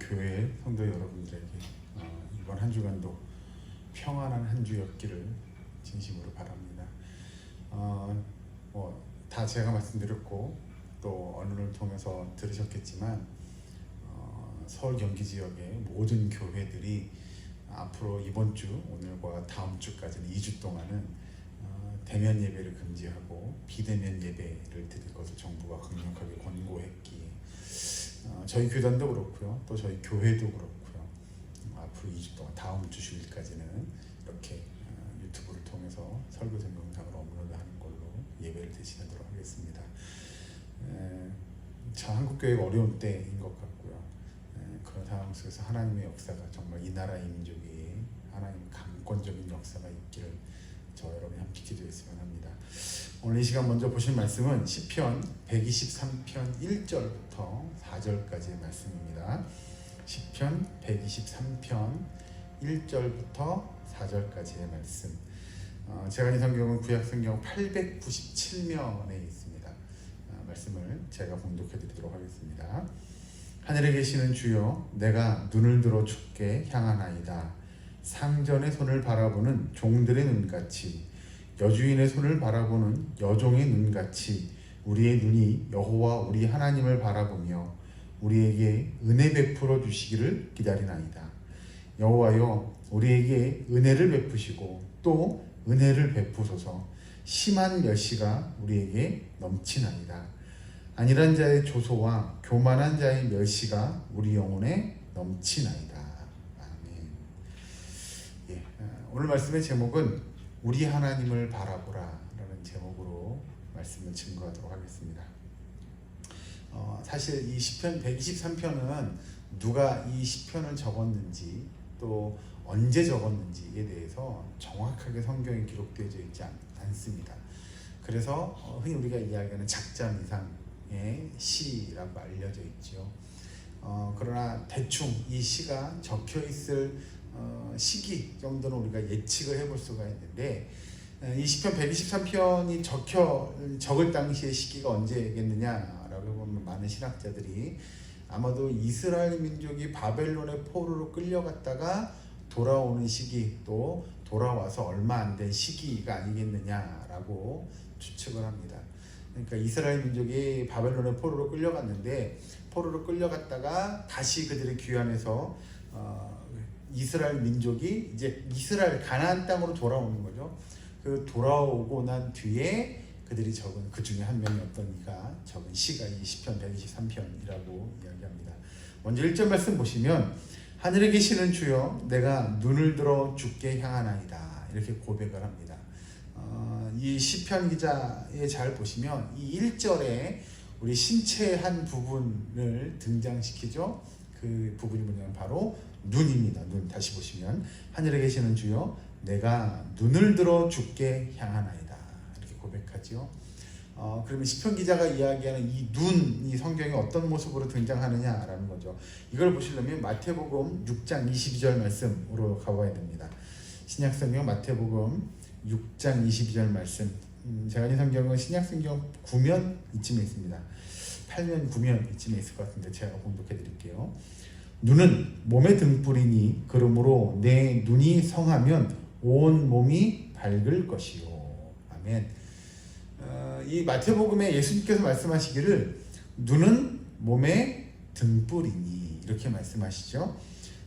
교회 성도 여러분들에게 이번 한 주간도 평안한 한 주였기를 진심으로 바랍니다. 다 제가 말씀드렸고 또 언론을 통해서 들으셨겠지만 서울 경기 지역의 모든 교회들이 앞으로 이번 주 오늘과 다음 주까지는 2주 동안은 대면 예배를 금지하고 비대면 예배를 드릴 것을 정부가 강력하게 권고했기에 저희 교단도 그렇고요, 또 저희 교회도 그렇고요, 앞으로 2주 동안 다음 주 주일까지는 이렇게 유튜브를 통해서 설교 동영상을 업로드하는 걸로 예배를 대신하도록 하겠습니다. 참 한국교회가 어려운 때인 것 같고요. 그런 상황 속에서 하나님의 역사가 정말 이 나라 이 민족이 하나님 강권적인 역사가 있기를 저 여러분이 함께 기도했으면 합니다. 오늘 이 시간 먼저 보실 말씀은 시편 123편 1절부터 4절까지의 말씀입니다. 시편 123편 1절부터 4절까지의 말씀. 제가 이 성경은 구약성경 897면에 있습니다. 말씀을 제가 봉독해 드리도록 하겠습니다. 하늘에 계시는 주여, 내가 눈을 들어 주께 향하나이다. 상전의 손을 바라보는 종들의 눈같이, 여주인의 손을 바라보는 여종의 눈같이 우리의 눈이 여호와 우리 하나님을 바라보며 우리에게 은혜 베풀어 주시기를 기다리나이다. 여호와여, 우리에게 은혜를 베푸시고 또 은혜를 베푸소서. 심한 멸시가 우리에게 넘치나이다. 안일한 자의 조소와 교만한 자의 멸시가 우리 영혼에 넘치나이다. 아멘. 오늘 말씀의 제목은 우리 하나님을 바라보라 라는 제목으로 말씀을 증거하도록 하겠습니다. 사실 이 시편 123편은 누가 이 시편을 적었는지 또 언제 적었는지에 대해서 정확하게 성경에 기록되어 있지 않습니다. 그래서 흔히 우리가 이야기하는 작자미상의 시라고 알려져 있죠. 그러나 대충 이 시가 적혀 있을 시기 정도는 우리가 예측을 해볼 수가 있는데, 이 시편 123편이 적을 당시의 시기가 언제겠느냐라고 보면 많은 신학자들이 아마도 이스라엘 민족이 바벨론의 포로로 끌려갔다가 돌아오는 시기, 또 돌아와서 얼마 안 된 시기가 아니겠느냐라고 추측을 합니다. 그러니까 이스라엘 민족이 바벨론의 포로로 끌려갔는데, 포로로 끌려갔다가 다시 그들의 귀환해서 이스라엘 민족이 이제 이스라엘 가나안 땅으로 돌아오는 거죠. 그 돌아오고 난 뒤에 그들이 적은 그 중에 한 명이 어떤 이가 적은 시가 이 시편 123편이라고 이야기합니다. 먼저 1절 말씀 보시면, 하늘에 계시는 주여, 내가 눈을 들어 주께 향하나이다, 이렇게 고백을 합니다. 이 시편 기자에 잘 보시면 이 1절에 우리 신체의 한 부분을 등장시키죠. 그 부분이 뭐냐면 바로 눈입니다. 눈. 다시 보시면 하늘에 계시는 주여, 내가 눈을 들어 주께 향하나이다, 이렇게 고백하죠. 그러면 시편 기자가 이야기하는 이 눈이 성경에 어떤 모습으로 등장하느냐라는 거죠. 이걸 보시려면 마태복음 6장 22절 말씀으로 가봐야 됩니다. 신약성경 마태복음 6장 22절 말씀. 제가 이 성경은 신약성경 9면 이쯤에 있습니다. 8면 9면 이쯤에 있을 것 같은데 제가 공독해 드릴게요. 눈은 몸의 등불이니 그러므로 내 눈이 성하면 온 몸이 밝을 것이요. 아멘. 이 마태복음에 예수님께서 말씀하시기를 눈은 몸의 등불이니 이렇게 말씀하시죠.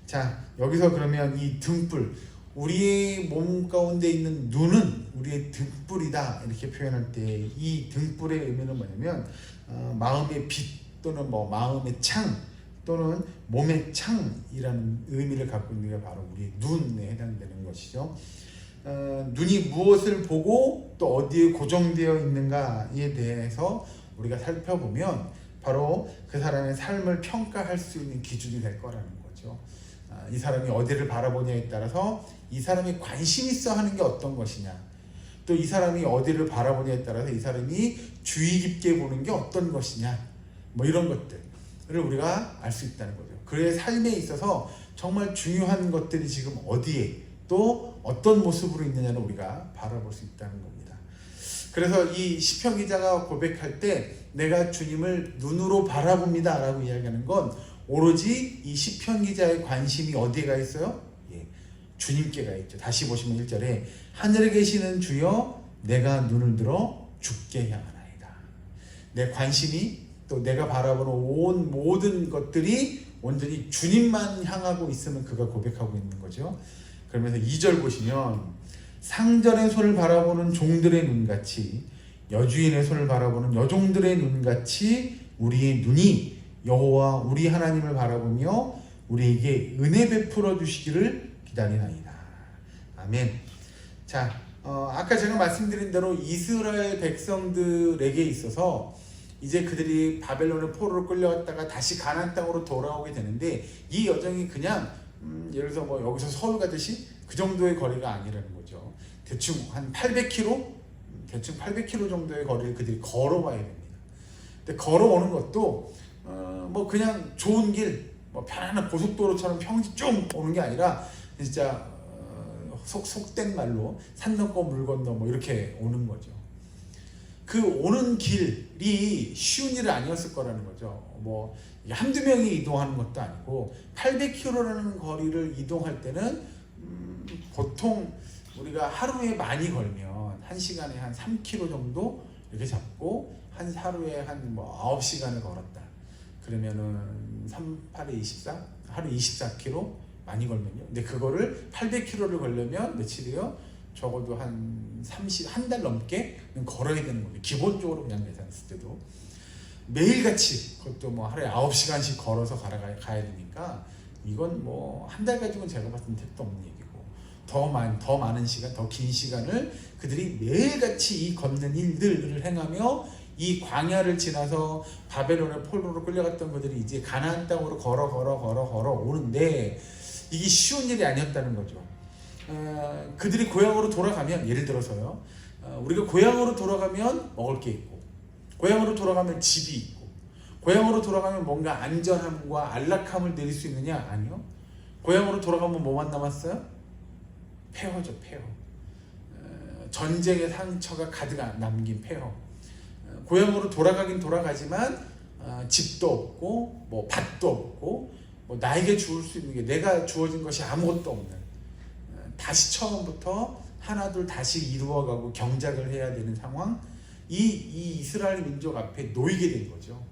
자, 여기서 그러면 이 등불, 우리의 몸 가운데 있는 눈은 우리의 등불이다, 이렇게 표현할 때 이 등불의 의미는 뭐냐면 마음의 빛 또는 마음의 창 또는 몸의 창이라는 의미를 갖고 있는 게 바로 우리 눈에 해당되는 것이죠. 눈이 무엇을 보고 또 어디에 고정되어 있는가에 대해서 우리가 살펴보면 바로 그 사람의 삶을 평가할 수 있는 기준이 될 거라는 거죠. 이 사람이 어디를 바라보냐에 따라서 이 사람이 관심 있어 하는 게 어떤 것이냐, 또 이 사람이 어디를 바라보냐에 따라서 이 사람이 주의 깊게 보는 게 어떤 것이냐, 이런 것들을 우리가 알 수 있다는 거죠. 그의 삶에 있어서 정말 중요한 것들이 지금 어디에 또 어떤 모습으로 있느냐를 우리가 바라볼 수 있다는 겁니다. 그래서 이 시편 기자가 고백할 때 내가 주님을 눈으로 바라봅니다 라고 이야기하는 건 오로지 이 시편 기자의 관심이 어디에 가 있어요? 예, 주님께 가 있죠. 다시 보시면 1절에 하늘에 계시는 주여 내가 눈을 들어 주께 향하나이다. 내 관심이 또 내가 바라보는 온 모든 것들이 온전히 주님만 향하고 있으면 그가 고백하고 있는 거죠. 그러면서 2절 보시면 상전의 손을 바라보는 종들의 눈같이 여주인의 손을 바라보는 여종들의 눈같이 우리의 눈이 여호와 우리 하나님을 바라보며 우리에게 은혜 베풀어 주시기를 기다리나이다. 아멘. 자, 아까 제가 말씀드린 대로 이스라엘 백성들에게 있어서 이제 그들이 바벨론의 포로로 끌려갔다가 다시 가나안 땅으로 돌아오게 되는데 이 여정이 그냥 예를 들어서 뭐 여기서 서울 가듯이 그 정도의 거리가 아니라는 거죠. 대충 한 800km? 대충 800km 정도의 거리를 그들이 걸어와야 됩니다. 근데 걸어오는 것도 뭐 그냥 좋은 길, 뭐 편안한 고속도로처럼 평지 쭉 오는 게 아니라 진짜 속된 말로 산 넘고 물 건너 뭐 이렇게 오는 거죠. 그 오는 길이 쉬운 일은 아니었을 거라는 거죠. 뭐 한두 명이 이동하는 것도 아니고 800km라는 거리를 이동할 때는 보통 우리가 하루에 많이 걸면 1시간에 한 3km 정도 이렇게 잡고 한 하루에 한 뭐 9시간을 걸었다. 그러면은 3, 8에 24? 하루 24km 많이 걸면요. 근데 그거를 800km를 걸려면 며칠이요? 적어도 한 한 달 넘게 걸어야 되는 거예요. 기본적으로 그냥 계산했을 때도. 매일같이 그것도 뭐 하루에 9시간씩 걸어서 가야 되니까 이건 뭐 한 달 가지고는 제가 봤을 때 택도 없는 얘기고 더 많은 시간, 더 긴 시간을 그들이 매일같이 이 걷는 일들을 행하며 이 광야를 지나서 바벨론의 포로로 끌려갔던 그들이 이제 가나안 땅으로 걸어 오는데 이게 쉬운 일이 아니었다는 거죠. 그들이 고향으로 돌아가면 예를 들어서요. 우리가 고향으로 돌아가면 먹을 게 있고 고향으로 돌아가면 집이 있고 고향으로 돌아가면 뭔가 안전함과 안락함을 누릴 수 있느냐? 아니요. 고향으로 돌아가면 뭐만 남았어요? 폐허죠. 폐허. 전쟁의 상처가 가득 남긴 폐허. 고향으로 돌아가긴 돌아가지만 집도 없고 뭐 밭도 없고 뭐 나에게 주울 수 있는 게 내가 주어진 것이 아무것도 없는 다시 처음부터 하나둘 다시 이루어가고 경작을 해야 되는 상황. 이 이스라엘 민족 앞에 놓이게 된 거죠.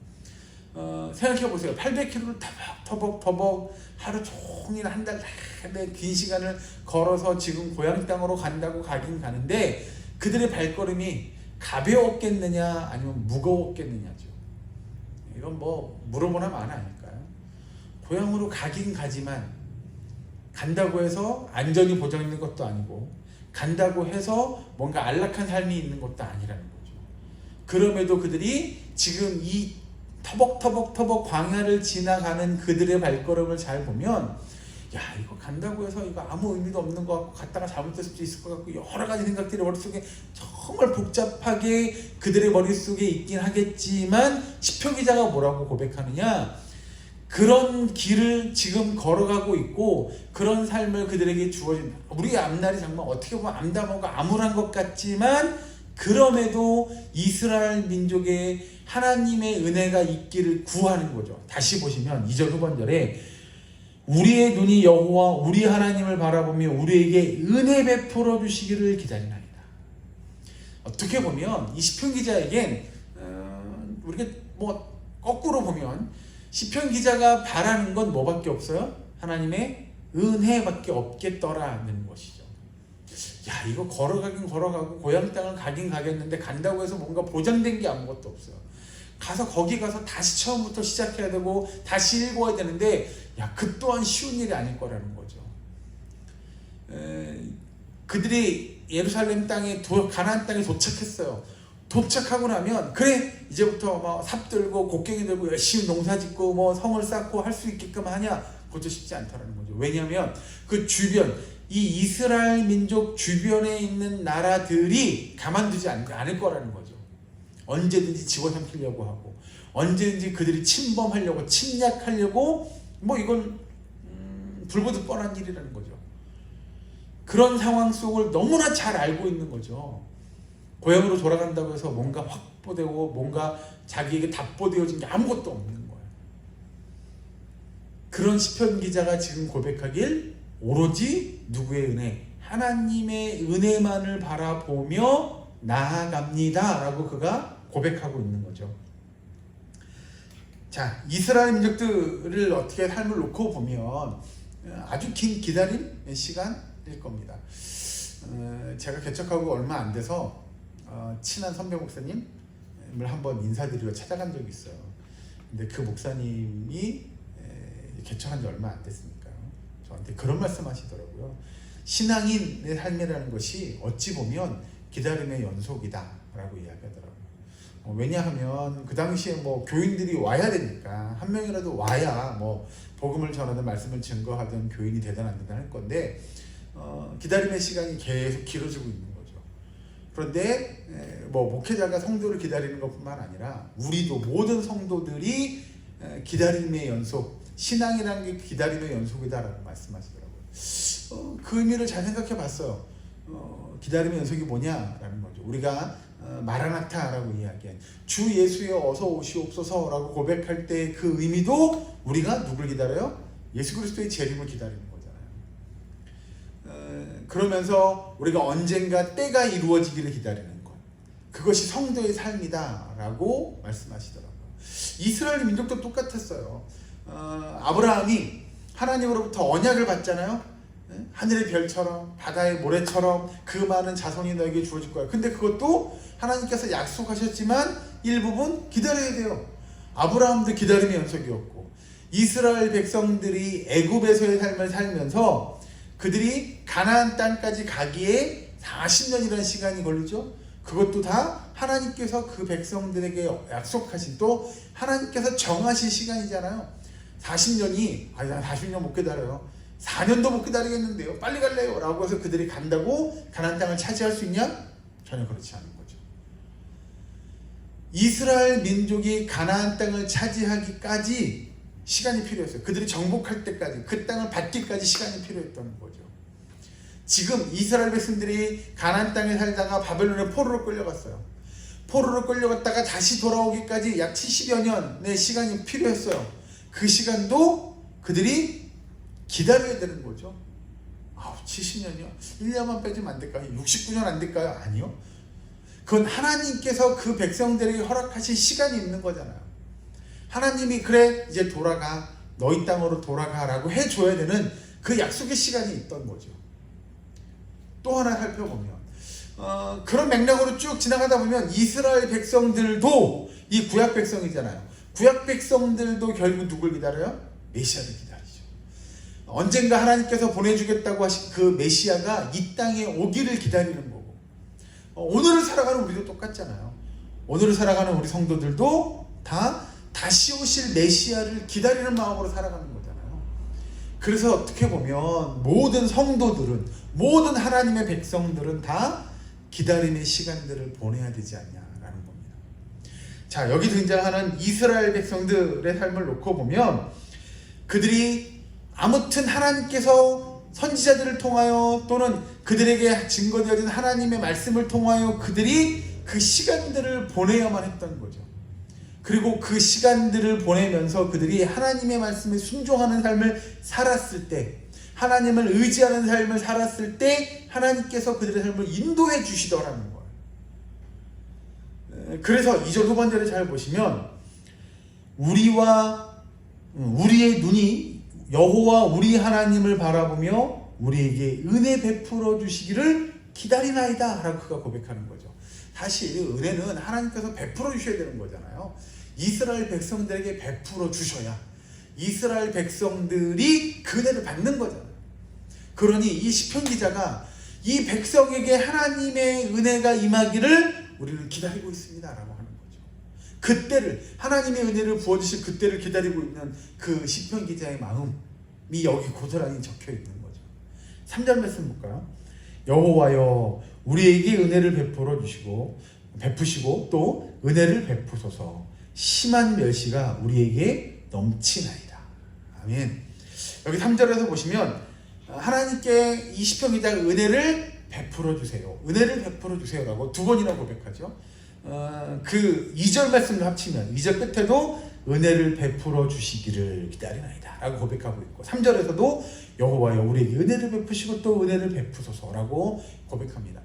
생각해 보세요. 800km를 터벅 하루 종일 한 달 내내 긴 시간을 걸어서 지금 고향 땅으로 간다고 가긴 가는데 그들의 발걸음이 가벼웠겠느냐 아니면 무거웠겠느냐죠. 이건 뭐 물어보나 마나 아닐까요? 고향으로 가긴 가지만 간다고 해서 안전이 보장있는 것도 아니고 간다고 해서 뭔가 안락한 삶이 있는 것도 아니라는 거죠. 그럼에도 그들이 지금 이 터벅 광야를 지나가는 그들의 발걸음을 잘 보면 야 이거 간다고 해서 이거 아무 의미도 없는 것 같고 갔다가 잘못될 수도 있을 것 같고 여러 가지 생각들이 머릿속에 정말 복잡하게 그들의 머릿속에 있긴 하겠지만 시편 기자가 뭐라고 고백하느냐, 그런 길을 지금 걸어가고 있고 그런 삶을 그들에게 주어진 우리 앞날이 정말 어떻게 보면 암담하고 암울한 것 같지만 그럼에도 이스라엘 민족의 하나님의 은혜가 있기를 구하는 거죠. 다시 보시면 2절 후반절에 우리의 눈이 여호와 우리 하나님을 바라보며 우리에게 은혜 베풀어 주시기를 기다리나이다. 어떻게 보면 이 시편 기자에겐 우리가 뭐 거꾸로 보면 시편 기자가 바라는 건 뭐밖에 없어요? 하나님의 은혜밖에 없겠더라는 것이죠. 야 이거 걸어가긴 걸어가고 고향 땅을 가긴 가겠는데 간다고 해서 뭔가 보장된 게 아무것도 없어요. 가서 거기 가서 다시 처음부터 시작해야 되고 다시 읽어야 되는데 야 그 또한 쉬운 일이 아닐 거라는 거죠. 그들이 예루살렘 땅에 가나안 땅에 도착했어요. 도착하고 나면 그래 이제부터 뭐 삽 들고 곡괭이 들고 열심히 농사 짓고 뭐 성을 쌓고 할 수 있게끔 하냐, 그것도 쉽지 않다라는 거죠. 왜냐하면 그 주변 이 이스라엘 민족 주변에 있는 나라들이 가만두지 않을 거라는 거죠. 언제든지 집어삼키려고 하고 언제든지 그들이 침범하려고 침략하려고 뭐 이건 불보듯 뻔한 일이라는 거죠. 그런 상황 속을 너무나 잘 알고 있는 거죠. 고향으로 돌아간다고 해서 뭔가 확보되고 뭔가 자기에게 답보되어진 게 아무것도 없는 거예요. 그런 시편 기자가 지금 고백하길 오로지 누구의 은혜? 하나님의 은혜만을 바라보며 나아갑니다 라고 그가 고백하고 있는 거죠. 자, 이스라엘 민족들을 어떻게 삶을 놓고 보면 아주 긴 기다림의 시간일 겁니다. 제가 개척하고 얼마 안 돼서 친한 선배 목사님을 한번 인사드리러 찾아간 적이 있어요. 근데 그 목사님이 개척한 지 얼마 안 됐으니까요. 저한테 그런 말씀 하시더라고요. 신앙인의 삶이라는 것이 어찌 보면 기다림의 연속이다 라고 이야기하더라고요. 왜냐하면 그 당시에 뭐 교인들이 와야 되니까 한 명이라도 와야 뭐 복음을 전하든 말씀을 증거하든 교인이 되든 안 되든 할 건데 기다림의 시간이 계속 길어지고 있는 거죠. 그런데 뭐 목회자가 성도를 기다리는 것뿐만 아니라 우리도 모든 성도들이 기다림의 연속, 신앙이라는 게 기다림의 연속이다라고 말씀하시더라고요. 그 의미를 잘 생각해 봤어요. 기다림의 연속이 뭐냐라는 거죠. 우리가 마라나타라고 이야기한 주 예수여 어서 오시옵소서라고 고백할 때 그 의미도 우리가 누굴 기다려요? 예수 그리스도의 재림을 기다리는 거잖아요. 그러면서 우리가 언젠가 때가 이루어지기를 기다리는 것, 그것이 성도의 삶이다라고 말씀하시더라고요. 이스라엘 민족도 똑같았어요. 아브라함이 하나님으로부터 언약을 받잖아요. 하늘의 별처럼 바다의 모래처럼 그 많은 자손이 너에게 주어질 거야. 근데 그것도 하나님께서 약속하셨지만 일부분 기다려야 돼요. 아브라함도 기다림의 연속이었고, 이스라엘 백성들이 애굽에서의 삶을 살면서 그들이 가나안 땅까지 가기에 40년이라는 시간이 걸리죠. 그것도 다 하나님께서 그 백성들에게 약속하신, 또 하나님께서 정하신 시간이잖아요. 40년이 아니 난 40년 못 기다려요. 4년도 못 기다리겠는데요. 빨리 갈래요. 라고 해서 그들이 간다고 가나안 땅을 차지할 수 있냐? 전혀 그렇지 않은 거죠. 이스라엘 민족이 가나안 땅을 차지하기까지 시간이 필요했어요. 그들이 정복할 때까지, 그 땅을 받기까지 시간이 필요했던 거죠. 지금 이스라엘 백성들이 가나안 땅에 살다가 바벨론의 포로로 끌려갔어요. 포로로 끌려갔다가 다시 돌아오기까지 약 70여 년의 시간이 필요했어요. 그 시간도 그들이 기다려야 되는 거죠. 70년이요? 1년만 빼주면 안 될까요? 69년 안 될까요? 아니요. 그건 하나님께서 그 백성들에게 허락하신 시간이 있는 거잖아요. 하나님이 그래 이제 돌아가, 너희 땅으로 돌아가라고 해줘야 되는 그 약속의 시간이 있던 거죠. 또 하나 살펴보면 그런 맥락으로 쭉 지나가다 보면 이스라엘 백성들도 이 구약 백성이잖아요. 구약 백성들도 결국 누굴 기다려요? 메시아를 기다리죠. 언젠가 하나님께서 보내주겠다고 하신 그 메시아가 이 땅에 오기를 기다리는 거고, 오늘을 살아가는 우리도 똑같잖아요. 오늘을 살아가는 우리 성도들도 다 다시 오실 메시아를 기다리는 마음으로 살아가는 거잖아요. 그래서 어떻게 보면 모든 성도들은, 모든 하나님의 백성들은 다 기다림의 시간들을 보내야 되지 않냐라는 겁니다. 자, 여기 등장하는 이스라엘 백성들의 삶을 놓고 보면 그들이 아무튼 하나님께서 선지자들을 통하여 또는 그들에게 증거되어진 하나님의 말씀을 통하여 그들이 그 시간들을 보내야만 했던 거죠. 그리고 그 시간들을 보내면서 그들이 하나님의 말씀에 순종하는 삶을 살았을 때, 하나님을 의지하는 삶을 살았을 때 하나님께서 그들의 삶을 인도해 주시더라는 거예요. 그래서 2절 후반절을 잘 보시면 우리의 눈이 여호와 우리 하나님을 바라보며 우리에게 은혜 베풀어 주시기를 기다리나이다 라고 그가 고백하는 거죠. 사실 은혜는 하나님께서 베풀어 주셔야 되는 거잖아요. 이스라엘 백성들에게 베풀어 주셔야 이스라엘 백성들이 그 은혜를 받는 거잖아요. 그러니 이 시편 기자가 이 백성에게 하나님의 은혜가 임하기를 우리는 기다리고 있습니다 라고 하는 거죠. 그때를, 하나님의 은혜를 부어주실 그때를 기다리고 있는 그 시편 기자의 마음이 여기 고스란히 적혀 있는 거죠. 3절 말씀 볼까요? 여호와여 우리에게 은혜를 베푸시고 또 은혜를 베푸소서. 심한 멸시가 우리에게 넘치나이다. 아멘. 여기 3절에서 보시면 하나님께 이 시편 기자가 은혜를 베풀어 주세요, 은혜를 베풀어 주세요라고 두 번이나 고백하죠. 그 2절 말씀을 합치면 2절 끝에도 은혜를 베풀어 주시기를 기다리나이다 라고 고백하고 있고, 3절에서도 여호와여 우리에게 은혜를 베푸시고 또 은혜를 베푸소서라고 고백합니다.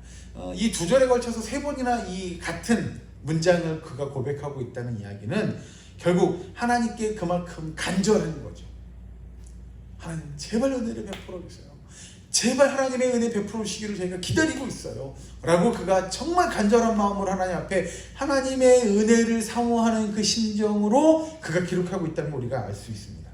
이 두 절에 걸쳐서 세 번이나 이 같은 문장을 그가 고백하고 있다는 이야기는 결국 하나님께 그만큼 간절한 거죠. 하나님 제발 은혜를 베풀어 주세요. 제발 하나님의 은혜 베풀어 주시기를 저희가 기다리고 있어요 라고 그가 정말 간절한 마음으로 하나님 앞에 하나님의 은혜를 사모하는 그 심정으로 그가 기록하고 있다는 걸 우리가 알 수 있습니다.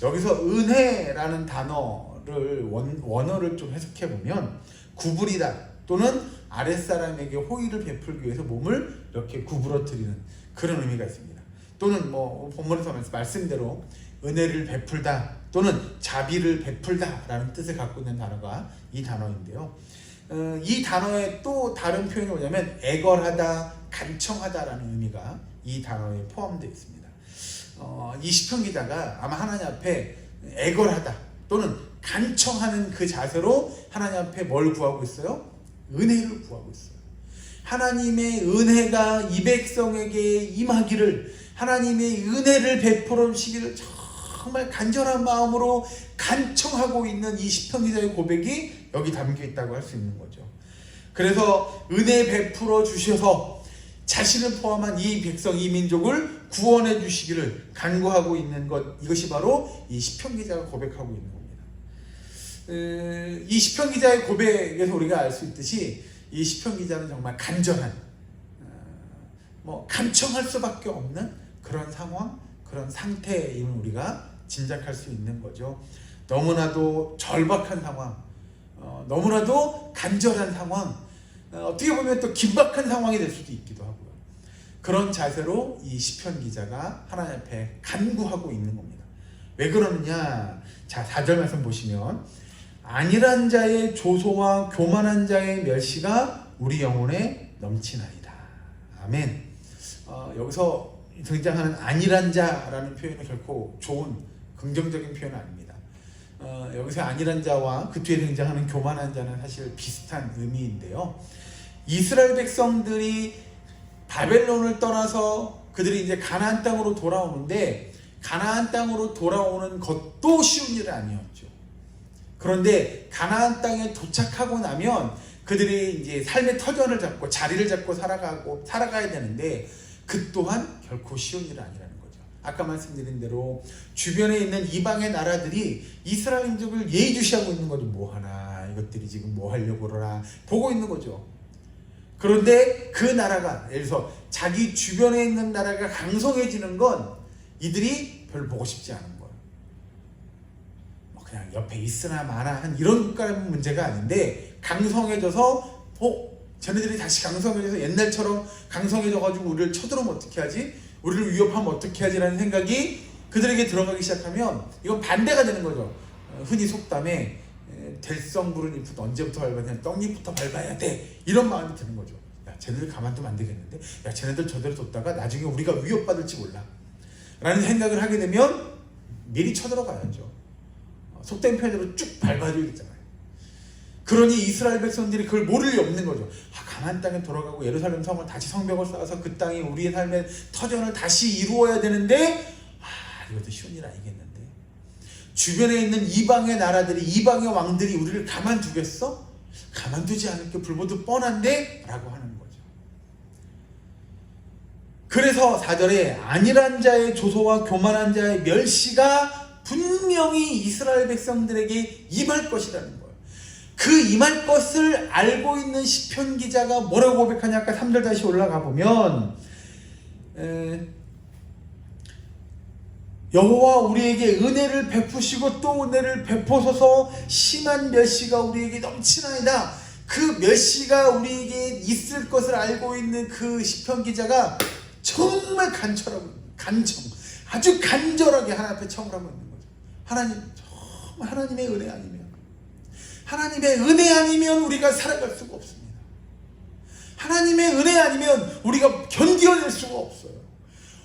여기서 은혜라는 단어를 원어를 좀 해석해 보면 구부리다 또는 아랫사람에게 호의를 베풀기 위해서 몸을 이렇게 구부러뜨리는 그런 의미가 있습니다. 또는 뭐 본문에서 말씀대로 은혜를 베풀다 또는 자비를 베풀다 라는 뜻을 갖고 있는 단어가 이 단어인데요. 이 단어의 또 다른 표현이 뭐냐면 애걸하다, 간청하다 라는 의미가 이 단어에 포함되어 있습니다. 이 시편 기자가 아마 하나님 앞에 애걸하다 또는 간청하는 그 자세로 하나님 앞에 뭘 구하고 있어요? 은혜를 구하고 있어요. 하나님의 은혜가 이 백성에게 임하기를, 하나님의 은혜를 베풀어 주시기를 정말 간절한 마음으로 간청하고 있는 이 시편 기자의 고백이 여기 담겨 있다고 할 수 있는 거죠. 그래서 은혜 베풀어 주셔서 자신을 포함한 이 백성, 이 민족을 구원해 주시기를 간구하고 있는 것, 이것이 바로 이 시편 기자가 고백하고 있는 겁니다. 이 시편 기자의 고백에서 우리가 알 수 있듯이 이 시편 기자는 정말 간절한, 간청할 수밖에 없는 그런 상황, 그런 상태임을 우리가 짐작할 수 있는 거죠. 너무나도 절박한 상황, 너무나도 간절한 상황, 어떻게 보면 또 긴박한 상황이 될 수도 있기도 하고요. 그런 자세로 이 시편 기자가 하나님 앞에 간구하고 있는 겁니다. 왜 그러느냐? 자, 4절 말씀 보시면 안일한 자의 조소와 교만한 자의 멸시가 우리 영혼에 넘치나이다. 아멘. 여기서 등장하는 안일한 자라는 표현은 결코 좋은 긍정적인 표현은 아닙니다. 여기서 안일한 자와 그 뒤에 등장하는 교만한 자는 사실 비슷한 의미인데요. 이스라엘 백성들이 바벨론을 떠나서 그들이 이제 가나안 땅으로 돌아오는데, 가나안 땅으로 돌아오는 것도 쉬운 일은 아니었죠. 그런데 가나안 땅에 도착하고 나면 그들이 이제 삶의 터전을 잡고 자리를 잡고 살아가야 되는데, 그 또한 결코 쉬운 일은 아니라는 거죠. 아까 말씀드린 대로 주변에 있는 이방의 나라들이 이스라엘 민족을 예의주시하고 있는 거죠. 뭐하나, 이것들이 지금 뭐 하려고 그러나 보고 있는 거죠. 그런데 그 나라가, 예를 들어서 자기 주변에 있는 나라가 강성해지는 건 이들이 별로 보고 싶지 않은 거예요. 그냥 옆에 있으나 마나 한 이런 국가라는 문제가 아닌데, 강성해져서 쟤네들이 다시 강성해져서 옛날처럼 강성해져가지고 우리를 쳐들어오면 어떻게 하지? 우리를 위협하면 어떻게 하지? 라는 생각이 그들에게 들어가기 시작하면 이건 반대가 되는 거죠. 흔히 속담에 될성부른 잎은 언제부터 밟았냐, 떡잎부터 밟아야 돼, 이런 마음이 드는 거죠. 야, 쟤네들 가만두면 안 되겠는데, 야, 쟤네들 저대로 뒀다가 나중에 우리가 위협받을지 몰라 라는 생각을 하게 되면 미리 쳐들어가야죠. 속된 편으로 쭉 밟아줘야 되잖아요. 그러니 이스라엘 백성들이 그걸 모를 리 없는 거죠. 가나안 땅에 돌아가고 예루살렘 성을 다시 성벽을 쌓아서 그 땅이 우리의 삶의 터전을 다시 이루어야 되는데, 이것도 쉬운 일 아니겠는데, 주변에 있는 이방의 나라들이, 이방의 왕들이 우리를 가만두겠어? 가만두지 않을 게 불보듯 뻔한데? 라고 하는 거죠. 그래서 4절에 안일한 자의 조소와 교만한 자의 멸시가 분명히 이스라엘 백성들에게 임할 것이라는 거예요. 그 임할 것을 알고 있는 시편 기자가 뭐라고 고백하냐? 아까 3절 다시 올라가 보면 여호와 우리에게 은혜를 베푸시고 또 은혜를 베푸소서, 심한 멸시가 우리에게 넘치나이다. 그 멸시가 우리에게 있을 것을 알고 있는 그 시편 기자가 정말 아주 간절하게 하나님 앞에 청을 하고 있는 거죠. 하나님, 정말 하나님의 은혜 아니면 우리가 살아갈 수가 없습니다. 하나님의 은혜 아니면 우리가 견뎌낼 수가 없어요.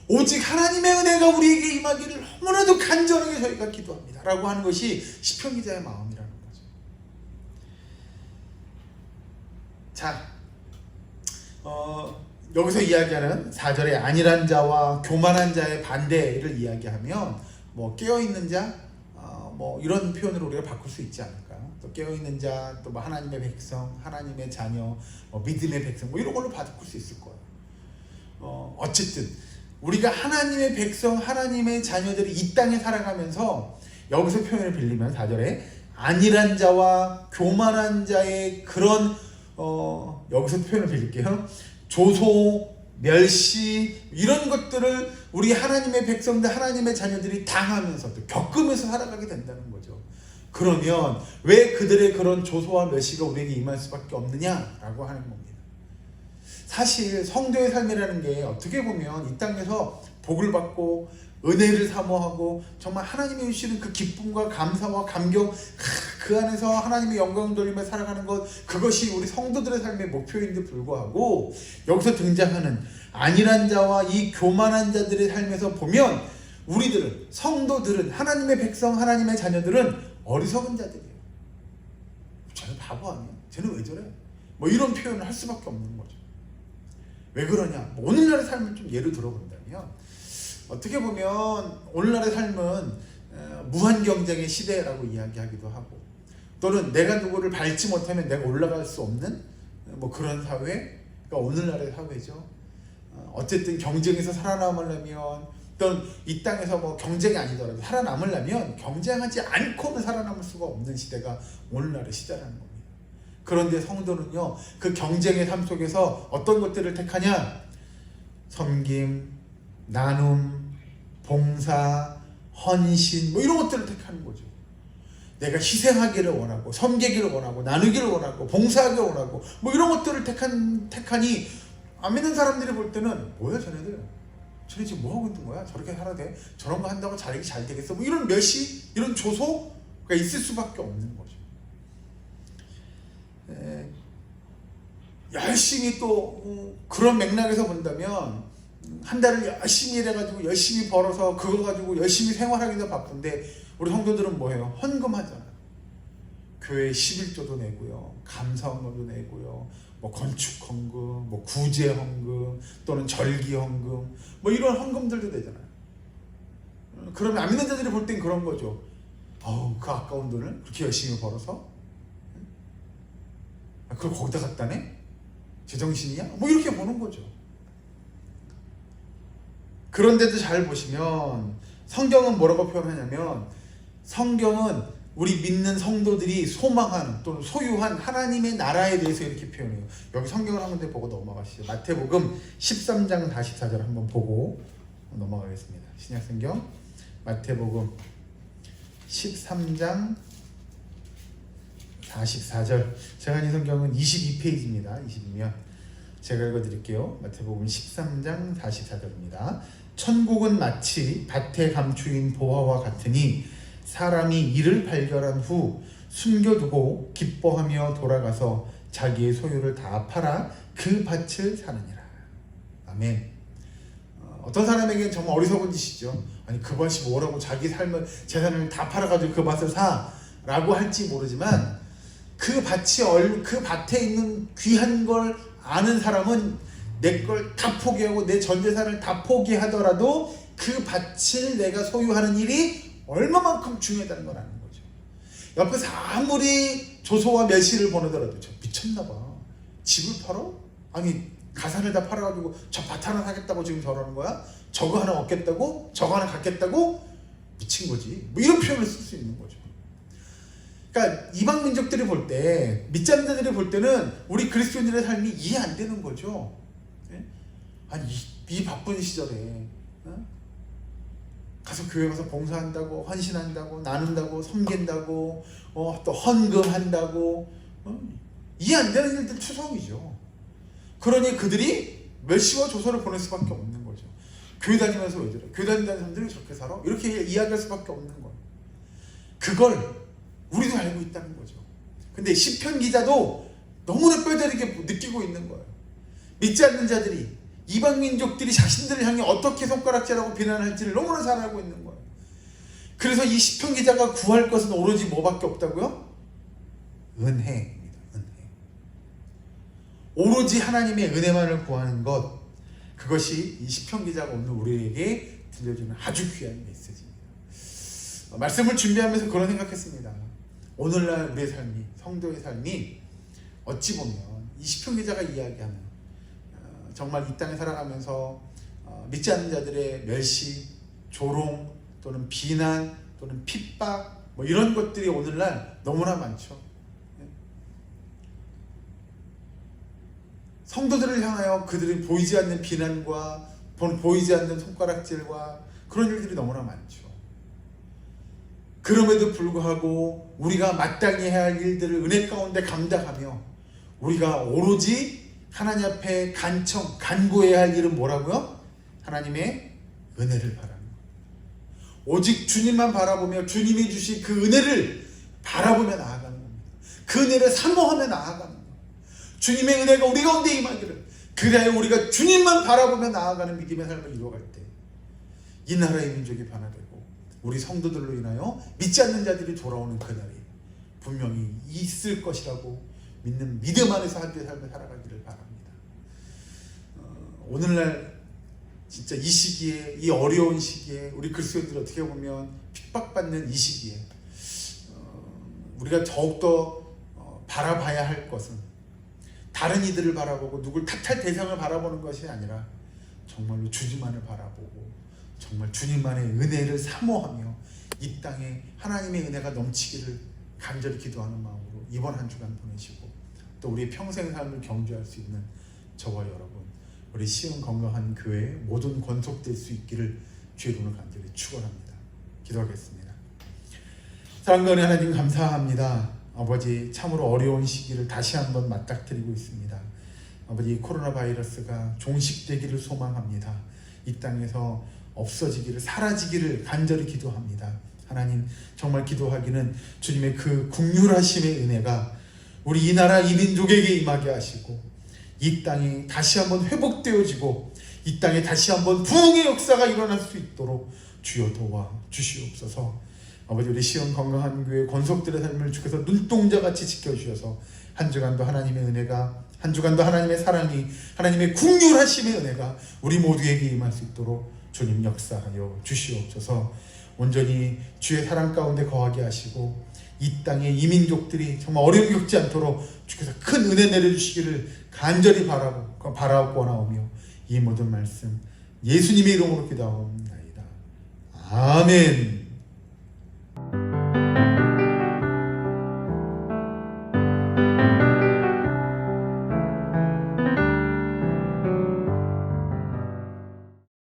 오직 하나님의 은혜가 우리에게 임하기를 너무나도 간절하게 저희가 기도합니다 라고 하는 것이 시편 기자의 마음이라는 거죠. 자, 여기서 이야기하는 4절의 안일한 자와 교만한 자의 반대를 이야기하면 뭐 깨어있는 자, 뭐 이런 표현으로 우리가 바꿀 수 있지 않을까요? 또 깨어있는 자, 또 뭐 하나님의 백성, 하나님의 자녀, 믿음의 백성, 뭐 이런 걸로 바꿀 수 있을 거예요. 어쨌든 우리가 하나님의 백성, 하나님의 자녀들이 이 땅에 살아가면서 여기서 표현을 빌리면 4절에 안일한 자와 교만한 자의 그런 여기서 표현을 빌릴게요. 조소, 멸시 이런 것들을 우리 하나님의 백성들, 하나님의 자녀들이 당하면서 또 겪으면서 살아가게 된다는 거죠. 그러면 왜 그들의 그런 조소와 멸시가 우리에게 임할 수밖에 없느냐라고 하는 겁니다. 사실 성도의 삶이라는 게 어떻게 보면 이 땅에서 복을 받고 은혜를 사모하고 정말 하나님이 주시는 그 기쁨과 감사와 감격, 그 안에서 하나님의 영광을 돌리며 살아가는 것, 그것이 우리 성도들의 삶의 목표인데 불구하고 여기서 등장하는 안일한 자와 이 교만한 자들의 삶에서 보면 우리들은, 성도들은, 하나님의 백성, 하나님의 자녀들은 어리석은 자들이에요. 쟤는 바보 아니야? 쟤는 왜 저래? 뭐 이런 표현을 할 수밖에 없는 거죠. 왜 그러냐? 뭐 오늘날의 삶을 좀 예를 들어본다면 어떻게 보면 오늘날의 삶은 무한 경쟁의 시대라고 이야기하기도 하고, 또는 내가 누구를 밟지 못하면 내가 올라갈 수 없는 뭐 그런 사회가 오늘날의 사회죠. 어쨌든 경쟁에서 살아남으려면, 또는 이 땅에서 뭐 경쟁이 아니더라도 살아남으려면 경쟁하지 않고는 살아남을 수가 없는 시대가 오늘날의 시대라는 겁니다. 그런데 성도는요, 그 경쟁의 삶 속에서 어떤 것들을 택하냐? 섬김, 나눔, 봉사, 헌신 뭐 이런 것들을 택하는 거죠. 내가 희생하기를 원하고, 섬기기를 원하고, 나누기를 원하고, 봉사하기를 원하고 뭐 이런 것들을 택하니 안 믿는 사람들이 볼 때는 뭐야 쟤네 지금 뭐 하고 있는 거야? 저렇게 살아야 돼? 저런 거 한다고 잘 되겠어? 뭐 이런 멸시, 이런 조소가 있을 수밖에 없는 거죠. 열심히 또 그런 맥락에서 본다면 한 달을 열심히 일해가지고 열심히 벌어서 그거 가지고 열심히 생활하기도 바쁜데 우리 성도들은 뭐해요? 헌금하잖아요. 교회 11조도 내고요, 감사헌금도 내고요, 뭐 건축 헌금, 뭐 구제 헌금, 또는 절기 헌금, 뭐 이런 헌금들도 내잖아요. 그러면 안 믿는 자들이 볼 땐 그런 거죠. 그 아까운 돈을 그렇게 열심히 벌어서 그걸 거기다 갖다 내? 제정신이야? 뭐 이렇게 보는 거죠. 그런데도 잘 보시면 성경은 뭐라고 표현하냐면, 성경은 우리 믿는 성도들이 소망하는 또는 소유한 하나님의 나라에 대해서 이렇게 표현해요. 여기 성경을 한 군데 보고 넘어가시죠. 마태복음 13장 44절 한번 보고 넘어가겠습니다. 신약성경 마태복음 13장 44절. 제가 이 성경은 22페이지입니다. 22면 제가 읽어드릴게요. 마태복음 13장 44절입니다. 천국은 마치 밭에 감추인 보화와 같으니 사람이 이를 발견한 후 숨겨두고 기뻐하며 돌아가서 자기의 소유를 다 팔아 그 밭을 사느니라. 아멘. 어떤 사람에게는 정말 어리석은 짓이죠. 아니 그 밭이 뭐라고 자기 삶을, 재산을 다 팔아가지고 그 밭을 사 라고 할지 모르지만, 그 밭에 있는 귀한 걸 아는 사람은 내 걸 다 포기하고 내 전 재산을 다 포기하더라도 그 밭을 내가 소유하는 일이 얼마만큼 중요하다는 걸 아는 거죠. 옆에서 아무리 조소와 멸시를 보내더라도 저 미쳤나봐. 집을 팔어? 아니 가산을 다 팔아가지고 저 밭 하나 사겠다고 지금 저러는 거야? 저거 하나 얻겠다고? 저거 하나 갖겠다고? 미친 거지. 뭐 이런 표현을 쓸 수 있는 거죠. 그러니까 이방 민족들이 볼 때, 믿지 않는 자들이 볼 때는 우리 그리스도인들의 삶이 이해 안 되는 거죠. 아니 이 바쁜 시절에 가서 교회 가서 봉사한다고, 헌신한다고, 나눈다고, 섬긴다고, 또 헌금한다고, 이해 안 되는 일들 투성이죠. 그러니 그들이 멸시와 조소를 보낼 수밖에 없는 거죠. 교회 다니면서 왜 저래? 교회 다니는 사람들이 저렇게 살아? 이렇게 이야기할 수밖에 없는 거예요. 그걸 우리도 알고 있다는 거죠. 근데 시편 기자도 너무나 뼈저리게 느끼고 있는 거예요. 믿지 않는 자들이, 이방 민족들이 자신들을 향해 어떻게 손가락질하고 비난할지를 너무나 잘 알고 있는 거예요. 그래서 이 시편 기자가 구할 것은 오로지 뭐밖에 없다고요? 은혜입니다. 은혜. 오로지 하나님의 은혜만을 구하는 것, 그것이 이 시편 기자가 오늘 우리에게 들려주는 아주 귀한 메시지입니다. 말씀을 준비하면서 그런 생각했습니다. 오늘날 우리의 삶이, 성도의 삶이 어찌 보면 이 시편 기자가 이야기하는 정말 이 땅에 살아가면서 믿지 않는 자들의 멸시, 조롱 또는 비난 또는 핍박 뭐 이런 것들이 오늘날 너무나 많죠. 성도들을 향하여 그들이 보이지 않는 비난과 보이지 않는 손가락질과 그런 일들이 너무나 많죠. 그럼에도 불구하고 우리가 마땅히 해야 할 일들을 은혜 가운데 감당하며 우리가 오로지 하나님 앞에 간구해야 할 일은 뭐라고요? 하나님의 은혜를 바라는 것. 오직 주님만 바라보며 주님이 주신 그 은혜를 바라보며 나아가는 겁니다. 그 은혜를 사모하며 나아가는 겁니다. 주님의 은혜가 우리 가운데 임하기를, 그래야 우리가 주님만 바라보며 나아가는 믿음의 삶을 이루어갈 때 이 나라의 민족이 변화되고 우리 성도들로 인하여 믿지 않는 자들이 돌아오는 그날이 분명히 있을 것이라고 믿는 믿음 안에서 한주의 삶을 살아가기를 바랍니다. 오늘날 진짜 이 시기에, 이 어려운 시기에 우리 그리스도인들이 어떻게 보면 핍박받는 이 시기에 우리가 더욱더 바라봐야 할 것은 다른 이들을 바라보고 누굴 탓할 대상을 바라보는 것이 아니라 정말로 주님만을 바라보고 정말 주님만의 은혜를 사모하며 이 땅에 하나님의 은혜가 넘치기를 간절히 기도하는 마음으로 이번 한 주간 보내시고 또 우리의 평생 삶을 경주할 수 있는 저와 여러분, 우리 시흥 건강한 교회에 모든 권속될 수 있기를 주의 이름으로 간절히 축원합니다. 기도하겠습니다. 사랑하는 하나님 감사합니다. 아버지, 참으로 어려운 시기를 다시 한번 맞닥뜨리고 있습니다. 아버지, 코로나 바이러스가 종식되기를 소망합니다. 이 땅에서 없어지기를, 사라지기를 간절히 기도합니다. 하나님, 정말 기도하기는 주님의 그 국률하심의 은혜가 우리 이 나라 이 민족에게 임하게 하시고 이 땅이 다시 한번 회복되어지고 이 땅에 다시 한번 부흥의 역사가 일어날 수 있도록 주여 도와 주시옵소서. 아버지, 우리 시흥 건강한 교회 권속들의 삶을 주께서 눈동자같이 지켜주셔서 한 주간도 하나님의 은혜가, 한 주간도 하나님의 사랑이, 하나님의 국률하심의 은혜가 우리 모두에게 임할 수 있도록 주님 역사하여 주시옵소서. 온전히 주의 사랑 가운데 거하게 하시고 이 땅의 이민족들이 정말 어려움 겪지 않도록 주께서 큰 은혜 내려주시기를 간절히 바라고 나오며 이 모든 말씀 예수님의 이름으로 기도하옵나이다. 아멘.